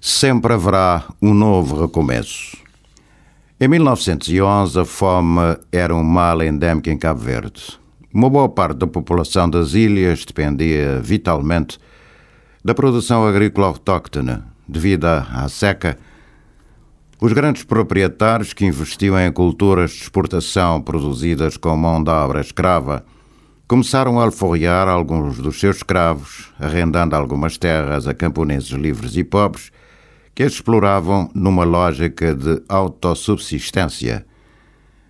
sempre haverá um novo recomeço. Em 1911, a fome era um mal endémico em Cabo Verde. Uma boa parte da população das ilhas dependia vitalmente da produção agrícola autóctone. Devido à seca, os grandes proprietários que investiam em culturas de exportação produzidas com mão de obra escrava começaram a alforriar alguns dos seus escravos, arrendando algumas terras a camponeses livres e pobres que as exploravam numa lógica de autossubsistência.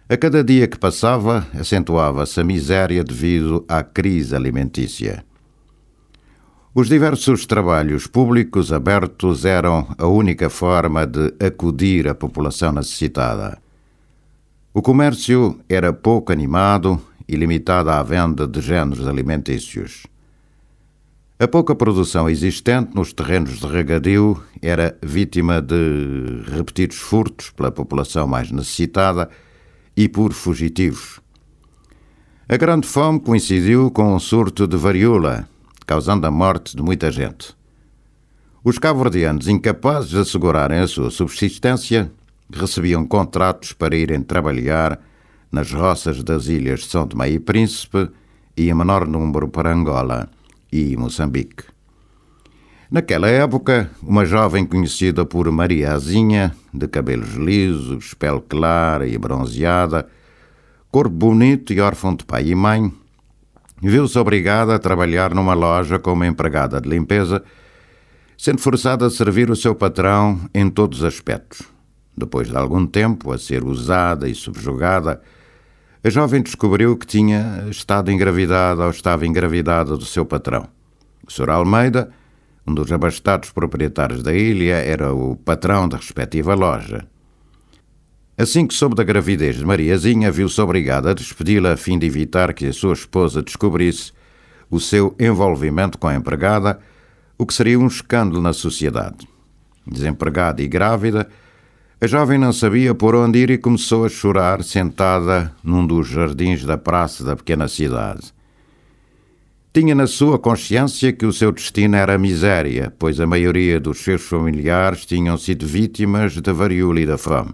A cada dia que passava, acentuava-se a miséria devido à crise alimentícia. Os diversos trabalhos públicos abertos eram a única forma de acudir à população necessitada. O comércio era pouco animado e limitado à venda de géneros alimentícios. A pouca produção existente nos terrenos de regadio era vítima de repetidos furtos pela população mais necessitada e por fugitivos. A grande fome coincidiu com um surto de varíola, causando a morte de muita gente. Os cabo-verdianos, incapazes de assegurarem a sua subsistência, recebiam contratos para irem trabalhar nas roças das ilhas de São Tomé e Príncipe e em menor número para Angola e Moçambique. Naquela época, uma jovem conhecida por Mariazinha, de cabelos lisos, pele clara e bronzeada, corpo bonito e órfão de pai e mãe, viu-se obrigada a trabalhar numa loja como empregada de limpeza, sendo forçada a servir o seu patrão em todos os aspectos. Depois de algum tempo a ser usada e subjugada, a jovem descobriu que tinha estado engravidada ou estava engravidada do seu patrão. O Sr. Almeida, um dos abastados proprietários da ilha, era o patrão da respectiva loja. Assim que soube da gravidez de Mariazinha, viu-se obrigada a despedi-la a fim de evitar que a sua esposa descobrisse o seu envolvimento com a empregada, o que seria um escândalo na sociedade. Desempregada e grávida, a jovem não sabia por onde ir e começou a chorar sentada num dos jardins da praça da pequena cidade. Tinha na sua consciência que o seu destino era a miséria, pois a maioria dos seus familiares tinham sido vítimas da varíola e da fome.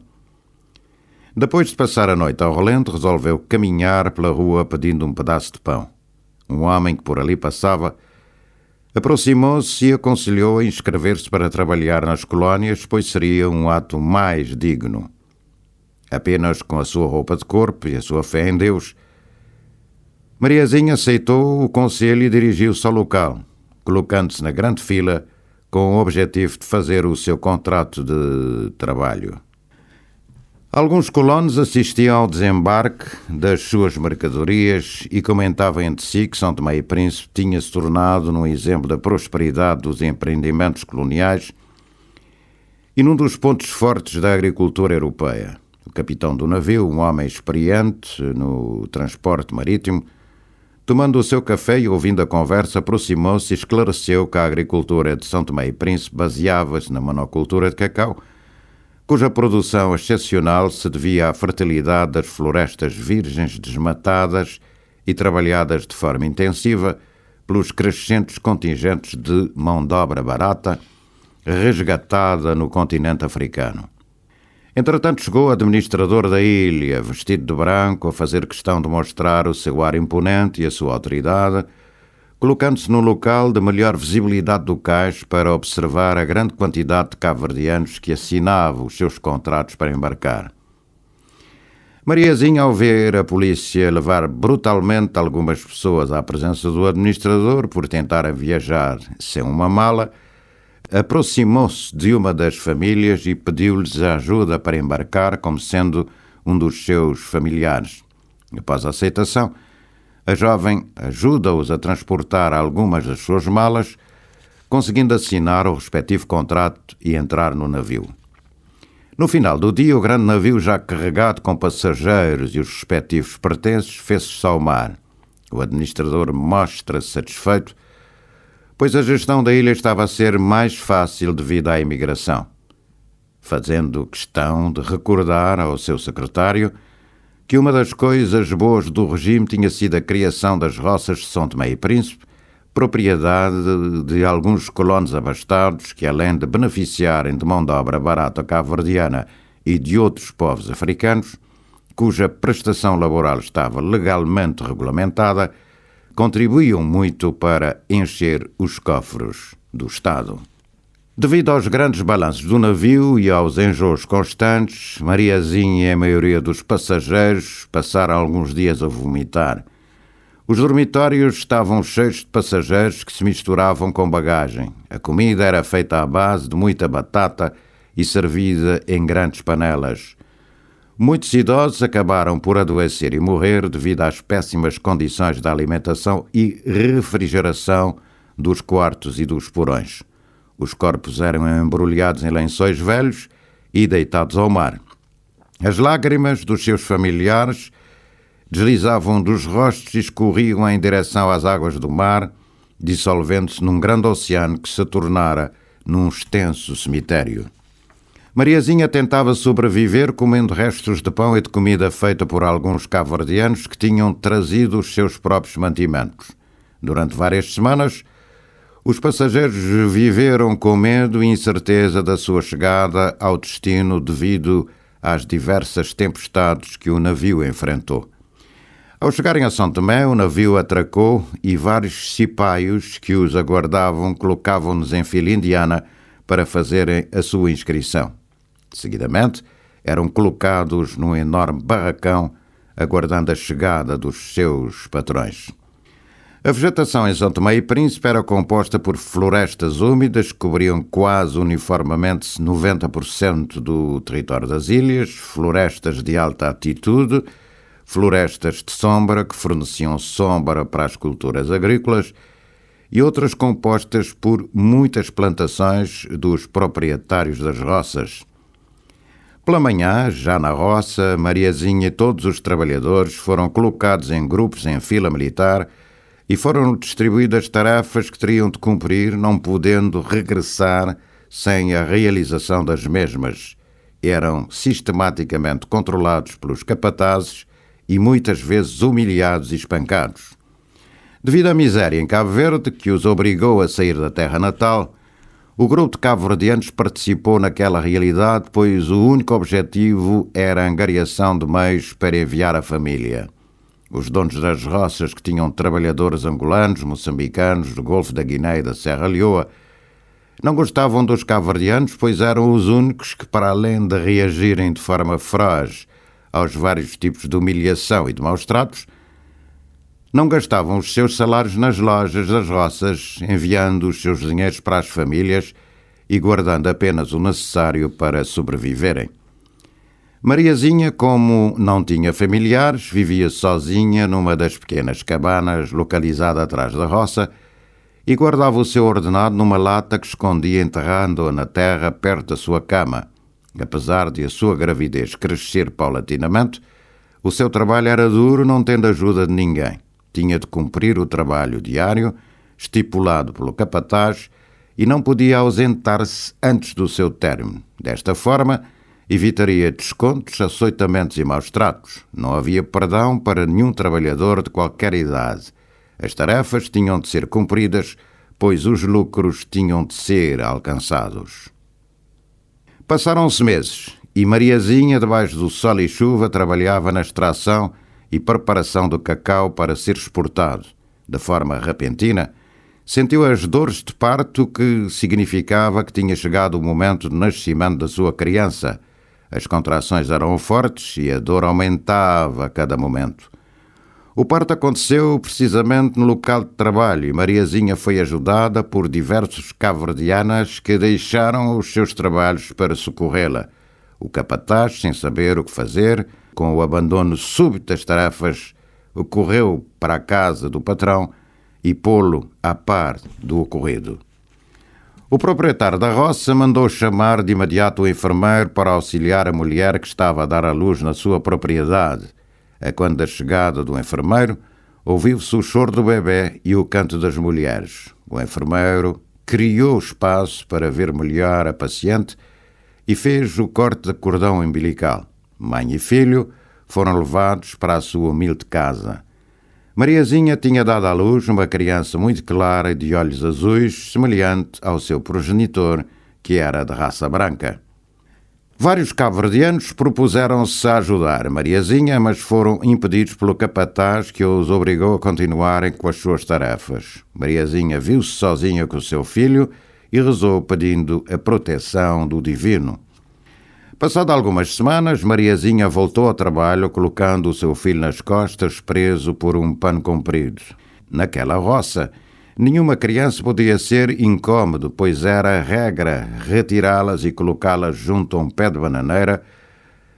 Depois de passar a noite ao relento, resolveu caminhar pela rua pedindo um pedaço de pão. Um homem que por ali passava aproximou-se e aconselhou a inscrever-se para trabalhar nas colónias, pois seria um ato mais digno. Apenas com a sua roupa de corpo e a sua fé em Deus, Mariazinha aceitou o conselho e dirigiu-se ao local, colocando-se na grande fila com o objetivo de fazer o seu contrato de trabalho. Alguns colonos assistiam ao desembarque das suas mercadorias e comentavam entre si que São Tomé e Príncipe tinha-se tornado num exemplo da prosperidade dos empreendimentos coloniais e num dos pontos fortes da agricultura europeia. O capitão do navio, um homem experiente no transporte marítimo, tomando o seu café e ouvindo a conversa, aproximou-se e esclareceu que a agricultura de São Tomé e Príncipe baseava-se na monocultura de cacau, cuja produção excepcional se devia à fertilidade das florestas virgens desmatadas e trabalhadas de forma intensiva pelos crescentes contingentes de mão de obra barata resgatada no continente africano. Entretanto, chegou o administrador da ilha, vestido de branco, a fazer questão de mostrar o seu ar imponente e a sua autoridade, colocando-se no local de melhor visibilidade do cais para observar a grande quantidade de cabo-verdianos que assinavam os seus contratos para embarcar. Mariazinha, ao ver a polícia levar brutalmente algumas pessoas à presença do administrador por tentarem viajar sem uma mala, aproximou-se de uma das famílias e pediu-lhes ajuda para embarcar como sendo um dos seus familiares. Após a aceitação, a jovem ajuda-os a transportar algumas das suas malas, conseguindo assinar o respectivo contrato e entrar no navio. No final do dia, o grande navio, já carregado com passageiros e os respectivos pertences, fez-se ao mar. O administrador mostra-se satisfeito, pois a gestão da ilha estava a ser mais fácil devido à imigração, fazendo questão de recordar ao seu secretário que uma das coisas boas do regime tinha sido a criação das roças de São Tomé e Príncipe, propriedade de alguns colonos abastados que, além de beneficiarem de mão de obra barata cabo-verdiana e de outros povos africanos, cuja prestação laboral estava legalmente regulamentada, contribuíam muito para encher os cofres do Estado. Devido aos grandes balanços do navio e aos enjoos constantes, Mariazinha e a maioria dos passageiros passaram alguns dias a vomitar. Os dormitórios estavam cheios de passageiros que se misturavam com bagagem. A comida era feita à base de muita batata e servida em grandes panelas. Muitos idosos acabaram por adoecer e morrer devido às péssimas condições de alimentação e refrigeração dos quartos e dos porões. Os corpos eram embrulhados em lençóis velhos e deitados ao mar. As lágrimas dos seus familiares deslizavam dos rostos e escorriam em direção às águas do mar, dissolvendo-se num grande oceano que se tornara num extenso cemitério. Mariazinha tentava sobreviver comendo restos de pão e de comida feita por alguns cabo-verdianos que tinham trazido os seus próprios mantimentos. Durante várias semanas, os passageiros viveram com medo e incerteza da sua chegada ao destino devido às diversas tempestades que o navio enfrentou. Ao chegarem a São Tomé, o navio atracou e vários cipaios que os aguardavam colocavam-nos em fila indiana para fazerem a sua inscrição. Seguidamente, eram colocados num enorme barracão, aguardando a chegada dos seus patrões. A vegetação em São Tomé e Príncipe era composta por florestas úmidas que cobriam quase uniformemente 90% do território das ilhas, florestas de alta altitude, florestas de sombra que forneciam sombra para as culturas agrícolas e outras compostas por muitas plantações dos proprietários das roças. Pela manhã, já na roça, Mariazinha e todos os trabalhadores foram colocados em grupos em fila militar e foram distribuídas tarefas que teriam de cumprir, não podendo regressar sem a realização das mesmas. Eram sistematicamente controlados pelos capatazes e muitas vezes humilhados e espancados. Devido à miséria em Cabo Verde, que os obrigou a sair da terra natal, o grupo de cabo-verdianos participou naquela realidade, pois o único objetivo era a angariação de meios para enviar a família. Os donos das roças, que tinham trabalhadores angolanos, moçambicanos, do Golfo da Guiné e da Serra Leoa, não gostavam dos cabo-verdianos, pois eram os únicos que, para além de reagirem de forma feroz aos vários tipos de humilhação e de maus-tratos, não gastavam os seus salários nas lojas das roças, enviando os seus dinheiros para as famílias e guardando apenas o necessário para sobreviverem. Mariazinha, como não tinha familiares, vivia sozinha numa das pequenas cabanas localizada atrás da roça e guardava o seu ordenado numa lata que escondia enterrando-a na terra perto da sua cama. Apesar de a sua gravidez crescer paulatinamente, o seu trabalho era duro, não tendo ajuda de ninguém. Tinha de cumprir o trabalho diário, estipulado pelo capataz, e não podia ausentar-se antes do seu término. Desta forma, evitaria descontos, açoitamentos e maus-tratos. Não havia perdão para nenhum trabalhador de qualquer idade. As tarefas tinham de ser cumpridas, pois os lucros tinham de ser alcançados. Passaram-se meses e Mariazinha, debaixo do sol e chuva, trabalhava na extração e preparação do cacau para ser exportado. De forma repentina, sentiu as dores de parto, que significava que tinha chegado o momento de nascimento da sua criança. As contrações eram fortes e a dor aumentava a cada momento. O parto aconteceu precisamente no local de trabalho e Mariazinha foi ajudada por diversos cabo-verdianas que deixaram os seus trabalhos para socorrê-la. O capataz, sem saber o que fazer, com o abandono súbito das tarefas, correu para a casa do patrão e pô-lo a par do ocorrido. O proprietário da roça mandou chamar de imediato o enfermeiro para auxiliar a mulher que estava a dar à luz na sua propriedade. Quando da chegada do enfermeiro, ouviu-se o choro do bebê e o canto das mulheres. O enfermeiro criou espaço para ver melhor a paciente e fez o corte de cordão umbilical. Mãe e filho foram levados para a sua humilde casa. Mariazinha tinha dado à luz uma criança muito clara e de olhos azuis, semelhante ao seu progenitor, que era de raça branca. Vários cabo-verdianos propuseram-se a ajudar Mariazinha, mas foram impedidos pelo capataz, que os obrigou a continuarem com as suas tarefas. Mariazinha viu-se sozinha com o seu filho e rezou pedindo a proteção do divino. Passado algumas semanas, Mariazinha voltou ao trabalho, colocando o seu filho nas costas, preso por um pano comprido. Naquela roça, nenhuma criança podia ser incômodo, pois era regra retirá-las e colocá-las junto a um pé de bananeira,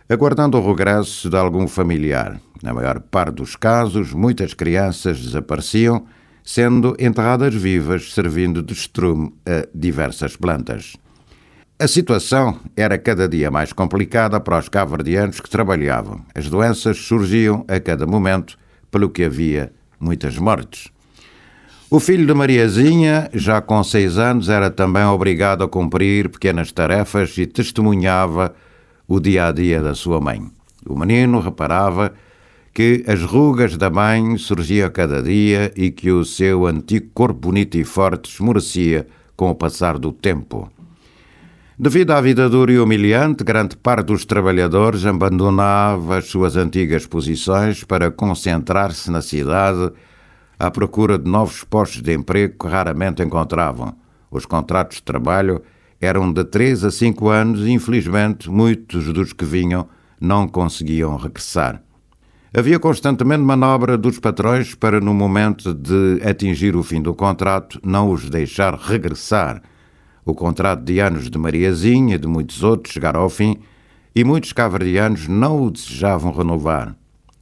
aguardando o regresso de algum familiar. Na maior parte dos casos, muitas crianças desapareciam, sendo enterradas vivas, servindo de estrume a diversas plantas. A situação era cada dia mais complicada para os cabo-verdianos que trabalhavam. As doenças surgiam a cada momento, pelo que havia muitas mortes. O filho de Mariazinha, já com 6 anos, era também obrigado a cumprir pequenas tarefas e testemunhava o dia-a-dia da sua mãe. O menino reparava que as rugas da mãe surgiam a cada dia e que o seu antigo corpo bonito e forte esmorecia com o passar do tempo. Devido à vida dura e humilhante, grande parte dos trabalhadores abandonava as suas antigas posições para concentrar-se na cidade à procura de novos postos de emprego que raramente encontravam. Os contratos de trabalho eram de 3 a 5 anos e, infelizmente, muitos dos que vinham não conseguiam regressar. Havia constantemente manobra dos patrões para, no momento de atingir o fim do contrato, não os deixar regressar. O contrato de anos de Mariazinha e de muitos outros chegara ao fim e muitos cabo-verdianos não o desejavam renovar.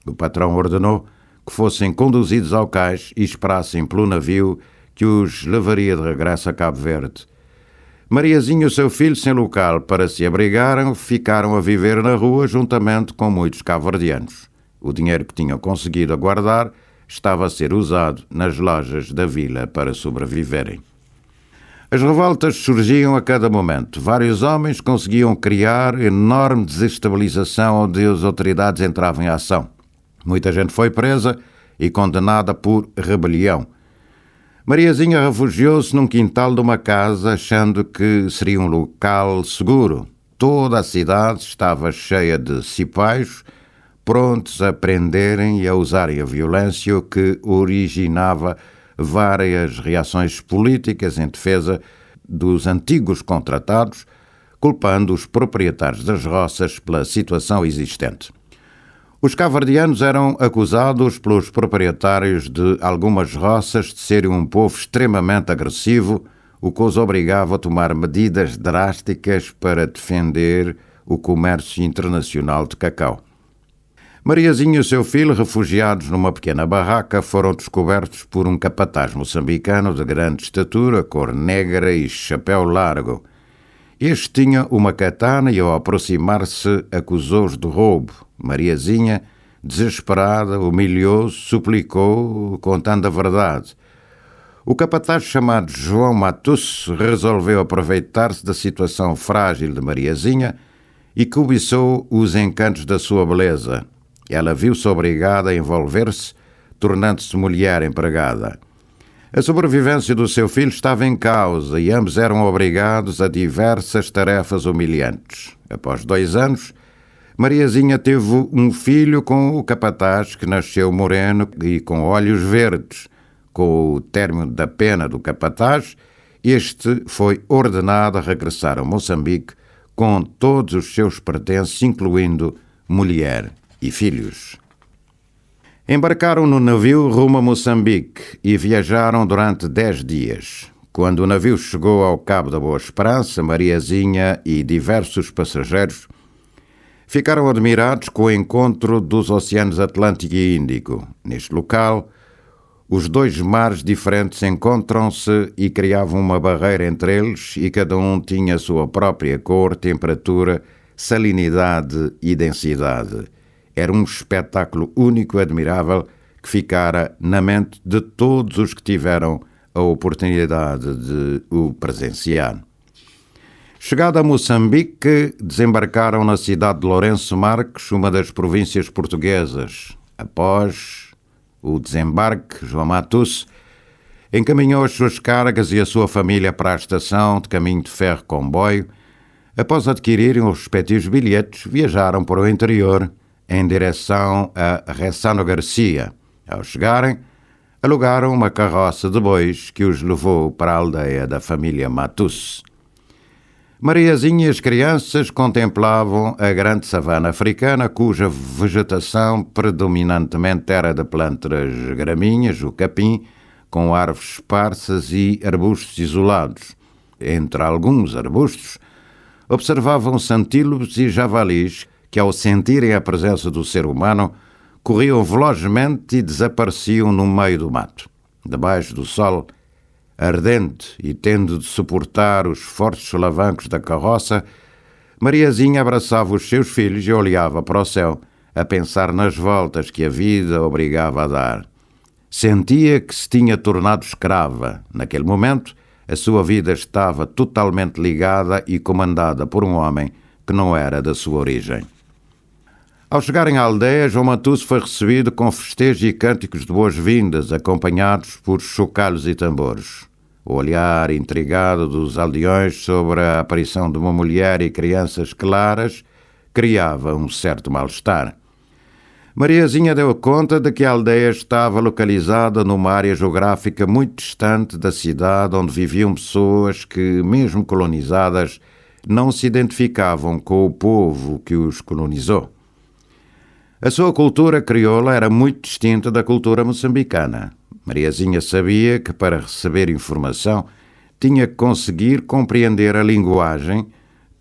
O patrão ordenou que fossem conduzidos ao cais e esperassem pelo navio que os levaria de regresso a Cabo Verde. Mariazinha e o seu filho, sem local para se abrigarem, ficaram a viver na rua juntamente com muitos cabo-verdianos. O dinheiro que tinham conseguido guardar estava a ser usado nas lojas da vila para sobreviverem. As revoltas surgiam a cada momento. Vários homens conseguiam criar enorme desestabilização onde as autoridades entravam em ação. Muita gente foi presa e condenada por rebelião. Mariazinha refugiou-se num quintal de uma casa, achando que seria um local seguro. Toda a cidade estava cheia de cipaios, prontos a prenderem e a usarem a violência, o que originava várias reações políticas em defesa dos antigos contratados, culpando os proprietários das roças pela situação existente. Os cabo-verdianos eram acusados pelos proprietários de algumas roças de serem um povo extremamente agressivo, o que os obrigava a tomar medidas drásticas para defender o comércio internacional de cacau. Mariazinha e o seu filho, refugiados numa pequena barraca, foram descobertos por um capataz moçambicano de grande estatura, cor negra e chapéu largo. Este tinha uma katana e, ao aproximar-se, acusou-os de roubo. Mariazinha, desesperada, humilhou-se, suplicou, contando a verdade. O capataz, chamado João Matus, resolveu aproveitar-se da situação frágil de Mariazinha e cobiçou os encantos da sua beleza. Ela viu-se obrigada a envolver-se, tornando-se mulher empregada. A sobrevivência do seu filho estava em causa e ambos eram obrigados a diversas tarefas humilhantes. Após 2 anos, Mariazinha teve um filho com o capataz, que nasceu moreno e com olhos verdes. Com o término da pena do capataz, este foi ordenado a regressar a Moçambique com todos os seus pertences, incluindo mulher e filhos. Embarcaram no navio rumo a Moçambique e viajaram durante 10 dias. Quando o navio chegou ao Cabo da Boa Esperança, Mariazinha e diversos passageiros ficaram admirados com o encontro dos oceanos Atlântico e Índico. Neste local, os 2 mares diferentes encontram-se e criavam uma barreira entre eles e cada um tinha a sua própria cor, temperatura, salinidade e densidade. Era um espetáculo único e admirável que ficara na mente de todos os que tiveram a oportunidade de o presenciar. Chegado a Moçambique, desembarcaram na cidade de Lourenço Marques, uma das províncias portuguesas. Após o desembarque, João Matus encaminhou as suas cargas e a sua família para a estação de caminho de ferro-comboio. Após adquirirem os respectivos bilhetes, viajaram para o interior em direção a Ressano Garcia. Ao chegarem, alugaram uma carroça de bois que os levou para a aldeia da família Matus. Mariazinha e as crianças contemplavam a grande savana africana, cuja vegetação predominantemente era de plantas gramíneas, o capim, com árvores esparsas e arbustos isolados. Entre alguns arbustos, observavam-se antílopes e javalis que, ao sentirem a presença do ser humano, corriam velozmente e desapareciam no meio do mato. Debaixo do sol ardente e tendo de suportar os fortes solavancos da carroça, Mariazinha abraçava os seus filhos e olhava para o céu, a pensar nas voltas que a vida obrigava a dar. Sentia que se tinha tornado escrava. Naquele momento, a sua vida estava totalmente ligada e comandada por um homem que não era da sua origem. Ao chegarem à aldeia, João Matus foi recebido com festejos e cânticos de boas-vindas, acompanhados por chocalhos e tambores. O olhar intrigado dos aldeões sobre a aparição de uma mulher e crianças claras criava um certo mal-estar. Mariazinha deu conta de que a aldeia estava localizada numa área geográfica muito distante da cidade, onde viviam pessoas que, mesmo colonizadas, não se identificavam com o povo que os colonizou. A sua cultura crioula era muito distinta da cultura moçambicana. Mariazinha sabia que, para receber informação, tinha que conseguir compreender a linguagem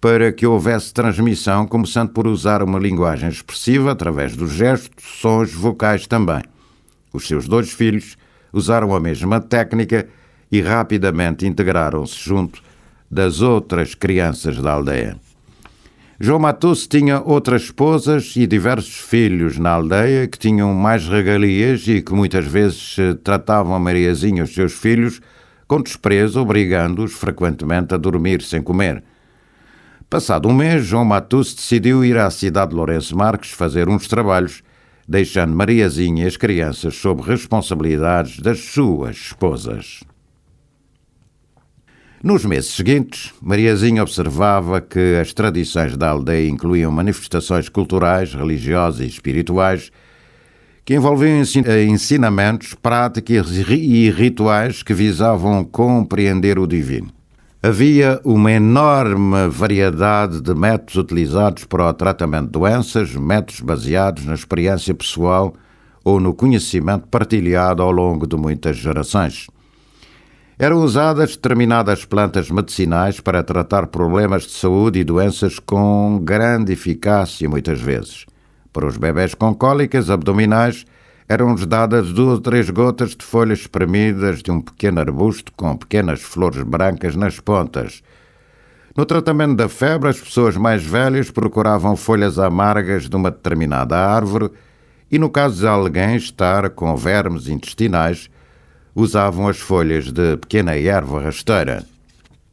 para que houvesse transmissão, começando por usar uma linguagem expressiva através dos gestos, sons vocais também. Os seus dois filhos usaram a mesma técnica e rapidamente integraram-se junto das outras crianças da aldeia. João Matus tinha outras esposas e diversos filhos na aldeia que tinham mais regalias e que muitas vezes tratavam a Mariazinha e os seus filhos com desprezo, obrigando-os frequentemente a dormir sem comer. Passado um mês, João Matus decidiu ir à cidade de Lourenço Marques fazer uns trabalhos, deixando Mariazinha e as crianças sob responsabilidades das suas esposas. Nos meses seguintes, Mariazinha observava que as tradições da aldeia incluíam manifestações culturais, religiosas e espirituais que envolviam ensinamentos, práticas e rituais que visavam compreender o divino. Havia uma enorme variedade de métodos utilizados para o tratamento de doenças, métodos baseados na experiência pessoal ou no conhecimento partilhado ao longo de muitas gerações. Eram usadas determinadas plantas medicinais para tratar problemas de saúde e doenças com grande eficácia muitas vezes. Para os bebés com cólicas abdominais, eram-lhes dadas 2 ou 3 gotas de folhas espremidas de um pequeno arbusto com pequenas flores brancas nas pontas. No tratamento da febre, as pessoas mais velhas procuravam folhas amargas de uma determinada árvore e, no caso de alguém estar com vermes intestinais, usavam as folhas de pequena erva rasteira.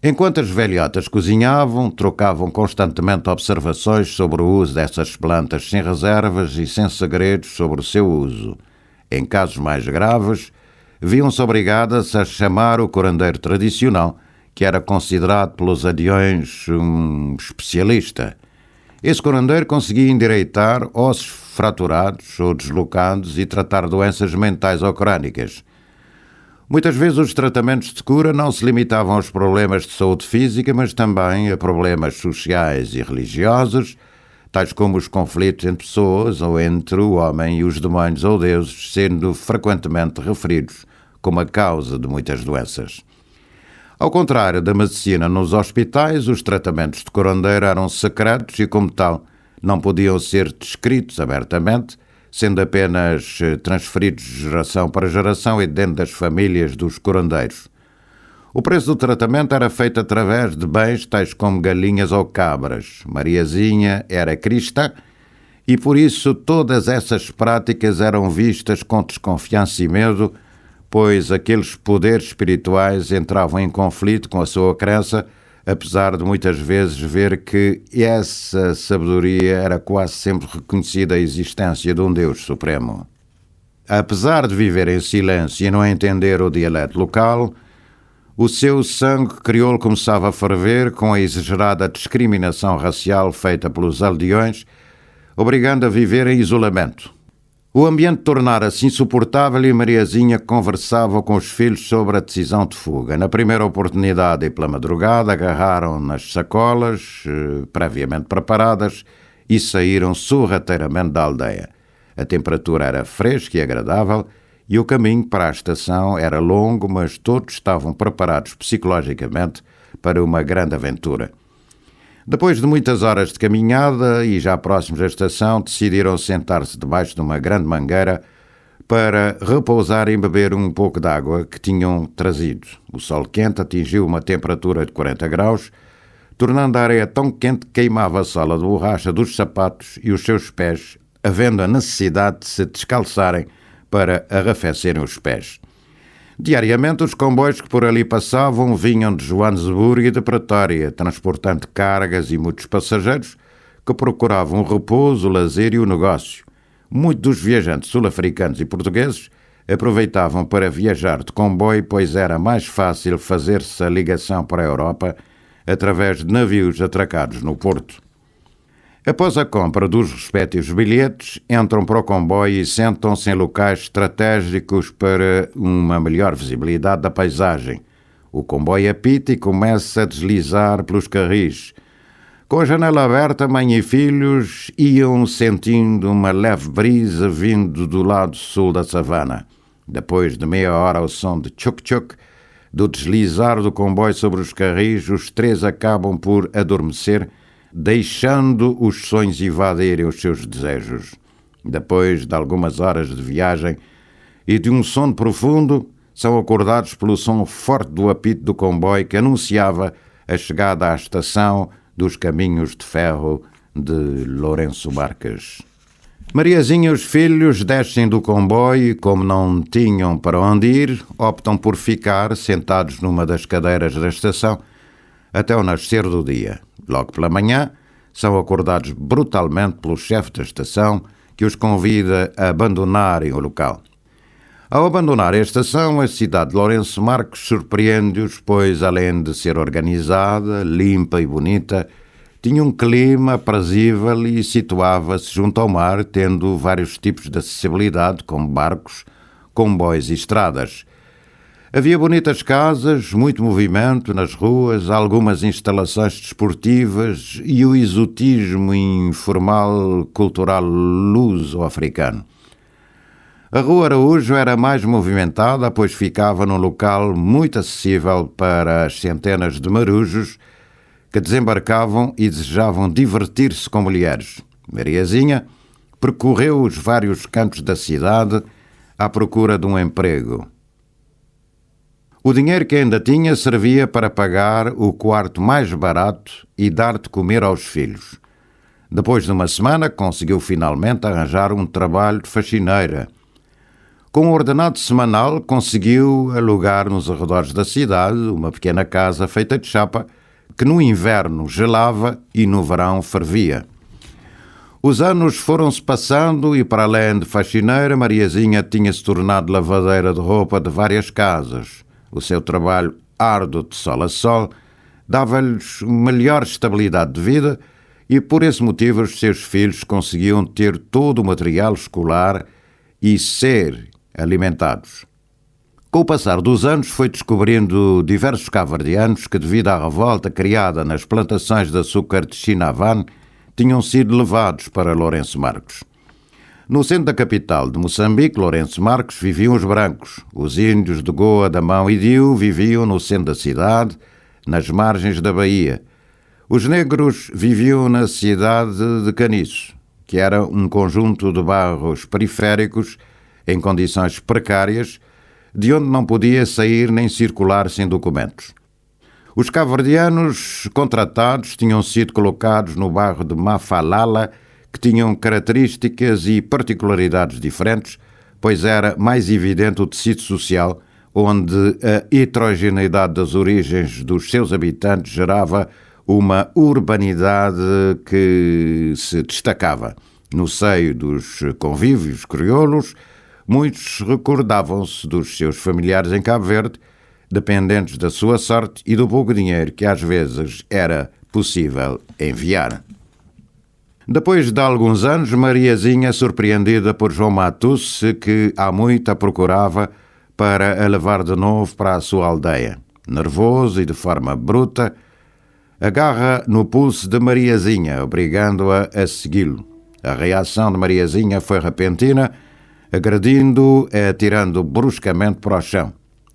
Enquanto as velhotas cozinhavam, trocavam constantemente observações sobre o uso dessas plantas sem reservas e sem segredos sobre o seu uso. Em casos mais graves, viam-se obrigadas a chamar o curandeiro tradicional, que era considerado pelos aldeões um especialista. Esse curandeiro conseguia endireitar ossos fraturados ou deslocados e tratar doenças mentais ou crônicas. Muitas vezes os tratamentos de cura não se limitavam aos problemas de saúde física, mas também a problemas sociais e religiosos, tais como os conflitos entre pessoas ou entre o homem e os demónios ou deuses, sendo frequentemente referidos como a causa de muitas doenças. Ao contrário da medicina nos hospitais, os tratamentos de curandeiro eram secretos e, como tal, não podiam ser descritos abertamente, sendo apenas transferidos de geração para geração e dentro das famílias dos curandeiros. O preço do tratamento era feito através de bens tais como galinhas ou cabras. Mariazinha era cristã e por isso todas essas práticas eram vistas com desconfiança e medo, pois aqueles poderes espirituais entravam em conflito com a sua crença, apesar de muitas vezes ver que essa sabedoria era quase sempre reconhecida a existência de um Deus Supremo. apesar de viver em silêncio e não entender o dialeto local, o seu sangue crioulo começava a ferver com a exagerada discriminação racial feita pelos aldeões, obrigando a viver em isolamento. O ambiente tornara-se insuportável e Mariazinha conversava com os filhos sobre a decisão de fuga. Na primeira oportunidade e pela madrugada, agarraram nas sacolas, previamente preparadas, e saíram sorrateiramente da aldeia. A temperatura era fresca e agradável, e o caminho para a estação era longo, mas todos estavam preparados psicologicamente para uma grande aventura. Depois de muitas horas de caminhada e já próximos da estação, decidiram sentar-se debaixo de uma grande mangueira para repousar e beber um pouco de água que tinham trazido. O sol quente atingiu uma temperatura de 40 graus, tornando a areia tão quente que queimava a sola de borracha dos sapatos e os seus pés, havendo a necessidade de se descalçarem para arrefecerem os pés. Diariamente, os comboios que por ali passavam vinham de Joanesburgo e de Pretória, transportando cargas e muitos passageiros que procuravam o repouso, o lazer e o negócio. Muitos dos viajantes sul-africanos e portugueses aproveitavam para viajar de comboio, pois era mais fácil fazer-se a ligação para a Europa através de navios atracados no porto. Após a compra dos respectivos bilhetes, entram para o comboio e sentam-se em locais estratégicos para uma melhor visibilidade da paisagem. O comboio apita e começa a deslizar pelos carris. Com a janela aberta, mãe e filhos iam sentindo uma leve brisa vindo do lado sul da savana. Depois de meia hora ao som de tchuc-tchuc, do deslizar do comboio sobre os carris, os três acabam por adormecer, deixando os sonhos invadirem os seus desejos. Depois de algumas horas de viagem e de um sono profundo, são acordados pelo som forte do apito do comboio que anunciava a chegada à estação dos caminhos de ferro de Lourenço Marques. Mariazinha e os filhos descem do comboio e, como não tinham para onde ir, optam por ficar sentados numa das cadeiras da estação até o nascer do dia. Logo pela manhã, são acordados brutalmente pelo chefe da estação, que os convida a abandonarem o local. Ao abandonar a estação, a cidade de Lourenço Marques surpreende-os, pois, além de ser organizada, limpa e bonita, tinha um clima aprazível e situava-se junto ao mar, tendo vários tipos de acessibilidade, como barcos, comboios e estradas. Havia bonitas casas, muito movimento nas ruas, algumas instalações desportivas e o exotismo informal cultural luso-africano. A Rua Araújo era mais movimentada, pois ficava num local muito acessível para as centenas de marujos que desembarcavam e desejavam divertir-se com mulheres. Mariazinha percorreu os vários cantos da cidade à procura de um emprego. O dinheiro que ainda tinha servia para pagar o quarto mais barato e dar de comer aos filhos. Depois de uma semana, conseguiu finalmente arranjar um trabalho de faxineira. Com um ordenado semanal, conseguiu alugar nos arredores da cidade uma pequena casa feita de chapa que no inverno gelava e no verão fervia. Os anos foram-se passando e, para além de faxineira, Mariazinha tinha-se tornado lavadeira de roupa de várias casas. O seu trabalho árduo de sol a sol dava-lhes melhor estabilidade de vida e, por esse motivo, os seus filhos conseguiam ter todo o material escolar e ser alimentados. Com o passar dos anos, foi descobrindo diversos cabo-verdianos que, devido à revolta criada nas plantações de açúcar de Chinavan, tinham sido levados para Lourenço Marques. No centro da capital de Moçambique, Lourenço Marques, viviam os brancos. Os índios de Goa, Damão e Diu viviam no centro da cidade, nas margens da Baía. Os negros viviam na cidade de Caniço, que era um conjunto de bairros periféricos em condições precárias, de onde não podia sair nem circular sem documentos. Os cabo-verdianos contratados tinham sido colocados no bairro de Mafalala, que tinham características e particularidades diferentes, pois era mais evidente o tecido social, onde a heterogeneidade das origens dos seus habitantes gerava uma urbanidade que se destacava. No seio dos convívios crioulos, muitos recordavam-se dos seus familiares em Cabo Verde, dependentes da sua sorte e do pouco dinheiro que às vezes era possível enviar. Depois de alguns anos, Mariazinha, surpreendida por João Matusse, que há muito a procurava para a levar de novo para a sua aldeia. Nervoso e de forma bruta, agarra no pulso de Mariazinha, obrigando-a a segui-lo. A reação de Mariazinha foi repentina, agredindo-o e atirando-o bruscamente para o chão.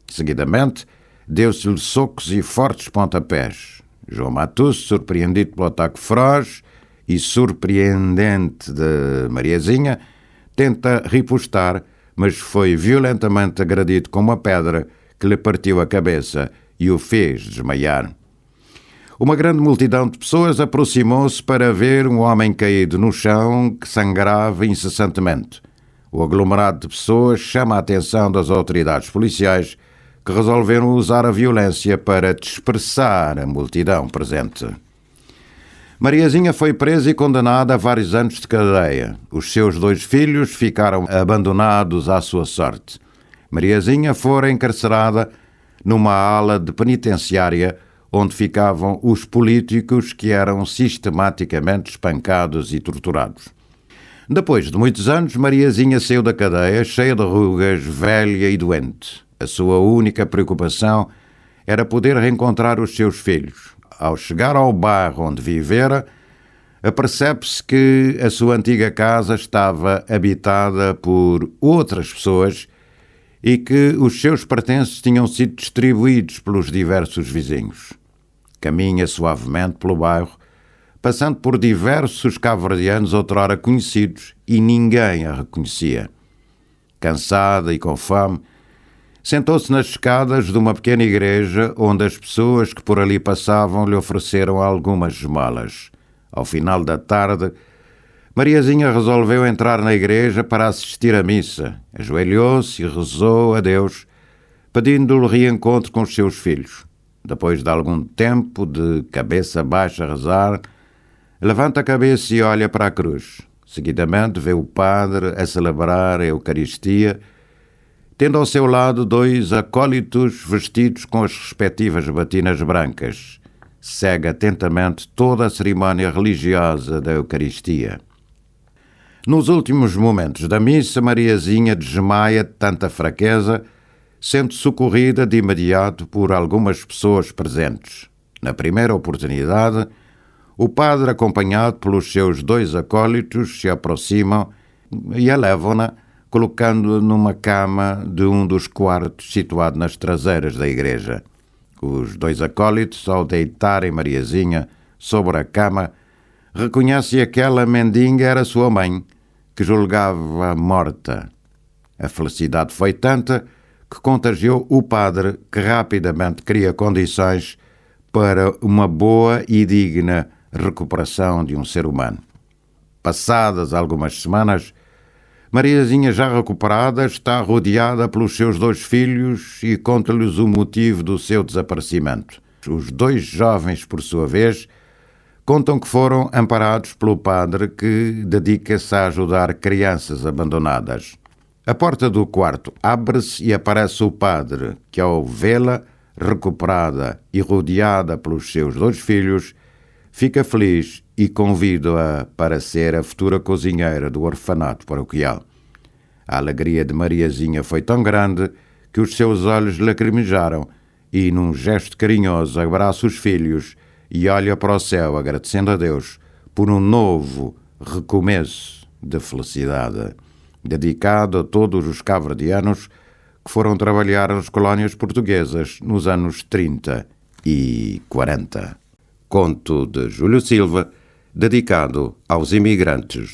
Seguidamente, deu-se-lhe socos e fortes pontapés. João Matusse, surpreendido pelo ataque feroz e surpreendente de Mariazinha, tenta ripostar, mas foi violentamente agredido com uma pedra que lhe partiu a cabeça e o fez desmaiar. Uma grande multidão de pessoas aproximou-se para ver um homem caído no chão que sangrava incessantemente. O aglomerado de pessoas chama a atenção das autoridades policiais, que resolveram usar a violência para dispersar a multidão presente. Mariazinha foi presa e condenada a vários anos de cadeia. Os seus 2 filhos ficaram abandonados à sua sorte. Mariazinha fora encarcerada numa ala de penitenciária onde ficavam os políticos que eram sistematicamente espancados e torturados. Depois de muitos anos, Mariazinha saiu da cadeia, cheia de rugas, velha e doente. A sua única preocupação era poder reencontrar os seus filhos. Ao chegar ao bairro onde vivera, apercebe-se que a sua antiga casa estava habitada por outras pessoas e que os seus pertences tinham sido distribuídos pelos diversos vizinhos. Caminha suavemente pelo bairro, passando por diversos cabo-verdianos outrora conhecidos, e ninguém a reconhecia. Cansada e com fome, sentou-se nas escadas de uma pequena igreja onde as pessoas que por ali passavam lhe ofereceram algumas esmolas. Ao final da tarde, Mariazinha resolveu entrar na igreja para assistir à missa. Ajoelhou-se e rezou a Deus, pedindo-lhe reencontro com os seus filhos. Depois de algum tempo de cabeça baixa a rezar, levanta a cabeça e olha para a cruz. Seguidamente vê o padre a celebrar a Eucaristia, tendo ao seu lado 2 acólitos vestidos com as respectivas batinas brancas. Segue atentamente toda a cerimónia religiosa da Eucaristia. Nos últimos momentos da missa, Mariazinha desmaia de tanta fraqueza, sendo socorrida de imediato por algumas pessoas presentes. Na primeira oportunidade, o padre, acompanhado pelos seus 2 acólitos, se aproximam e a levam-na, colocando-a numa cama de um dos quartos situado nas traseiras da igreja. Os 2 acólitos, ao deitarem Mariazinha sobre a cama, reconhecem que aquela mendiga era sua mãe, que julgava morta. A felicidade foi tanta que contagiou o padre, que rapidamente cria condições para uma boa e digna recuperação de um ser humano. Passadas algumas semanas, Mariazinha, já recuperada, está rodeada pelos seus 2 filhos e conta-lhes o motivo do seu desaparecimento. Os 2 jovens, por sua vez, contam que foram amparados pelo padre, que dedica-se a ajudar crianças abandonadas. A porta do quarto abre-se e aparece o padre, que ao vê-la recuperada e rodeada pelos seus 2 filhos, fica feliz e convida-a para ser a futura cozinheira do orfanato paroquial. A alegria de Mariazinha foi tão grande que os seus olhos lacrimejaram e, num gesto carinhoso, abraça os filhos e olha para o céu, agradecendo a Deus por um novo recomeço de felicidade, dedicado a todos os cabo-verdianos que foram trabalhar nas colónias portuguesas nos anos 30 e 40. Conto de Júlio Silva, dedicado aos imigrantes